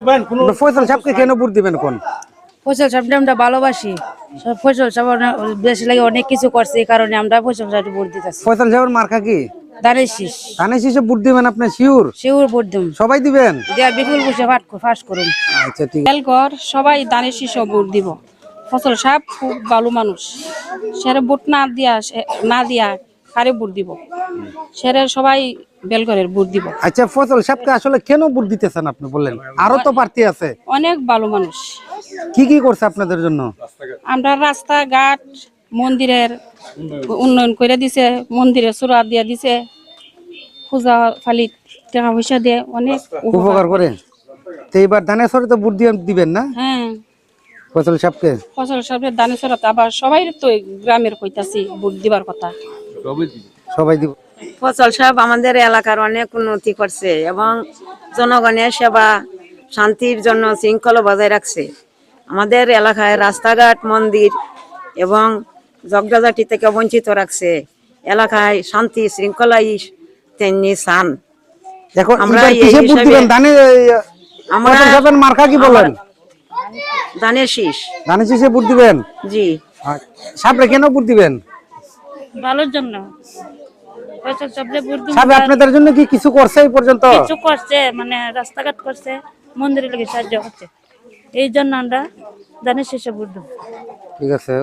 ফয়সাল সাহেবকে কেন ভোট দিবেন কোন? ফয়সাল সাহেবকে আমরা ভালোবাসি। ফয়সাল সাহেব দেশ লাগে অনেক কিছু করছে, এই কারণে আমরা ফয়সাল সাহেবকে ভোট দিতেছি। ফয়সাল সাহেবের মার্কা কি? ধানের শীষ। ধানের শীষে ভোট দিবেন আপনি শিওর? শিওর ভোট দিম। সবাই দিবেন? দিয়া বিপুল বসে ফাঁস করুন। আচ্ছা ঠিক এলগর সবাই ধানের শীষে ভোট দিব। ফসল সাহেব খুব ভালো মানুষ, সেরে ভোট না দিয়া কারে ভোট দিব, সেরে সবাই বেলগরের ভোট দিব। আচ্ছা ফয়সাল সাহেবকে আসলে কেন ভোট দিতেছেন আপনি বললেন? আরো তো প্রার্থী আছে। অনেক ভালো মানুষ। কি কি করছে আপনাদের জন্য? আমরা রাস্তাঘাট মন্দিরের উন্নয়ন করে দিছে, মন্দিরে চূড়া দিয়ে দিছে, পূজা ফালি টাকা পয়সা দিয়ে অনেক উপকার করে। তো এবার ধানের শহরে তো ভোট দিবেন না হ্যাঁ ফয়সাল সাহেবকে? ফসল সাহেবের দানে চড়াতে আবার সবাই তো গ্রামের কইতাছি ভোট দিবার কথা। সবাই দিব। ফসল সাহেব আমাদের এলাকার অনেক উন্নতি করছে এবং জনগণের সেবা শান্তির জন্য শৃঙ্খলা বজায় রাখছে। আমাদের এলাকায় রাস্তাঘাট মন্দির এবং ঝগড়াঝাটি থেকে বঞ্চিত রাখছে। এলাকায় শান্তি শৃঙ্খলাই তেমনি চান। এখন আমরা এবার কিসে এই ভোট হিসাবে- দিবেন? আমরা ফয়সাল সাহেবের মার্কা কি বলেন? ধানের শীষ। ধানের শীষে ভোট দিবেন? জি। সাহেবরে কেন ভোট দিবেন? ভালোর জন্য ফয়সাল সাহেবকে ভোট দিম। সাহেব আপনাদের জন্য কি কিছু করছে এই পর্যন্ত? কিছু করছে, মানে রাস্তাঘাট করছে, মন্দিরের লাগে সাহায্য করছে, এই জন্য আমরা ধানের শীষে ভোট দিম। ঠিক আছে।